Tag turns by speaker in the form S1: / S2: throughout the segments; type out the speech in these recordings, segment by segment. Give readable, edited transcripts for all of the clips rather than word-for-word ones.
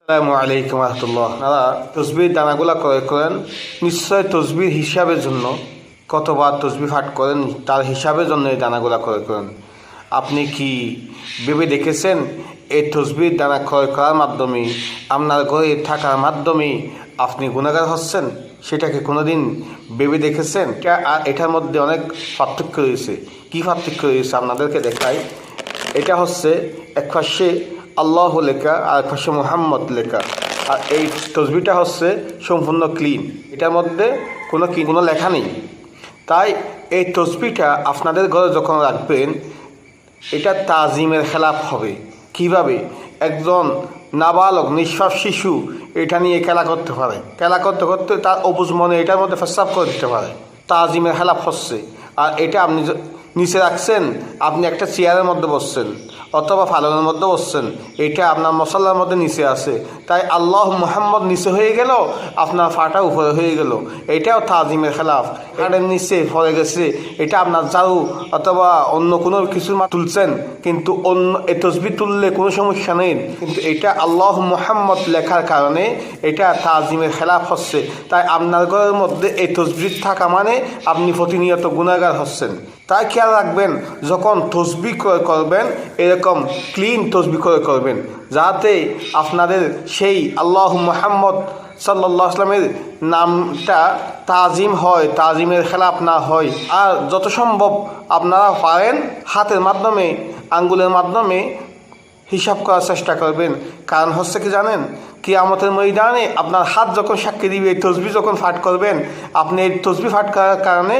S1: আসসালামু আলাইকুম রহমতুল্লাহ। দাদা, তসবির দানাগুলা ক্রয় করেন, নিশ্চয় তসবির হিসাবের জন্য কতবার তসবি পাঠ করেন তার হিসাবের জন্য এই দানাগুলা ক্রয় করেন। আপনি কি ভেবে দেখেছেন এই তসবির দানা ক্রয় করার মাধ্যমে আপনার ঘরে থাকার মাধ্যমে আপনি গুনাহগার হচ্ছেন? সেটাকে কোনোদিন ভেবে দেখেছেন? আর এটার মধ্যে অনেক পার্থক্য রয়েছে। কী পার্থক্য রয়েছে আপনাদেরকে দেখাই। এটা হচ্ছে এক পাশে আল্লাহ লেখা আর এক পাশে মুহাম্মদ লেখা, আর এই তসবিটা হচ্ছে সম্পূর্ণ ক্লিন, এটার মধ্যে কোনো লেখা নেই। তাই এই তসবিটা আপনাদের ঘরে যখন রাখবেন, এটা তাজিমের খেলাফ হবে। কিভাবে? একজন নাবালক নিষ্পাপ শিশু এটা নিয়ে খেলা করতে পারে, খেলা করতে করতে তার অবুঝ মনে এটার মধ্যে প্রস্রাব করে দিতে পারে। তাজিমের খেলাফ হচ্ছে। আর এটা আপনি নিচে রাখছেন, আপনি একটা চেয়ারের মধ্যে বসছেন অথবা ফালনের মধ্যে বসছেন, এটা আপনার মশাল্লার মধ্যে নিচে আছে, তাই আল্লাহ মুহাম্মদ নিচে হয়ে গেল, আপনার ফাটা উপরে হয়ে গেল। এটাও তাজিমের খেলাফ। এটার নিচে পড়ে গেছে, এটা আপনার ঝাড়ু অথবা অন্য কোনো কিছু তুলছেন, কিন্তু অন্য এই তসবি তুললে কোনো সমস্যা নেই, কিন্তু এটা আল্লাহ মুহাম্মদ লেখার কারণে এটা তাজিমের খেলাফ হচ্ছে। তাই আপনার ঘরের মধ্যে এই তসবি থাকা মানে আপনি প্রতিনিয়ত গুনাহগার হচ্ছেন। তাই খেয়াল রাখবেন, যখন তসবি ক্রয় করবেন এরকম ক্লিন তসবি ক্রয় করবেন, যাতে আপনাদের সেই আল্লাহ মুহাম্মদ সাল্লাল্লাহু আলাইহি ওয়াসাল্লামের নামটা তাজিম হয়, তাজিমের খেলাফ না হয়। আর যত সম্ভব আপনারা পারেন হাতের মাধ্যমে, আঙ্গুলের মাধ্যমে হিসাব করার চেষ্টা করবেন। কারণ হচ্ছে কি জানেন, কিয়ামতের ময়দানে আপনার হাত যখন সাক্ষী দিবে, তসবি যখন পাঠ করবেন, আপনি এই তসবি পাঠ করার কারণে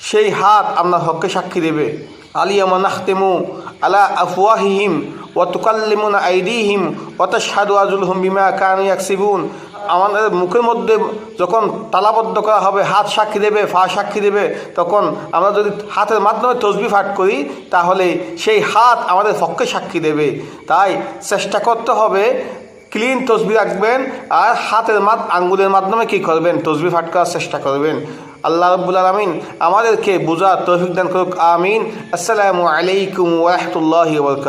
S1: সেই হাত আপনার হককে সাক্ষী দেবে। আলিয়ামা নাখতিমু আলা আফওয়াহিহিম ওয়া তুকাল্লিমুনা আইদিহিম ওয়া তাশহাদু আরজুলুহুম বিমা কানু ইয়াকসিবুন। আমাদের মুখের মধ্যে যখন তালাবদ্ধ করা হবে, হাত সাক্ষী দেবে, পা সাক্ষী দেবে, তখন আমরা যদি হাতের মাধ্যমে তসবি পাঠ করি তাহলে সেই হাত আমাদের পক্ষে সাক্ষী দেবে। তাই চেষ্টা করতে হবে ক্লিন তসবি রাখবেন, আর হাতের আঙ্গুলের মাধ্যমে কী করবেন, তসবি পাঠ করার চেষ্টা করবেন। আল্লাহ রাব্বুল আলামিন আমাদেরকে বোঝার তৌফিক দান করুক। আমিন। আসসালামু আলাইকুম ওয়া রাহমাতুল্লাহি ওয়া বারাকাতুহু।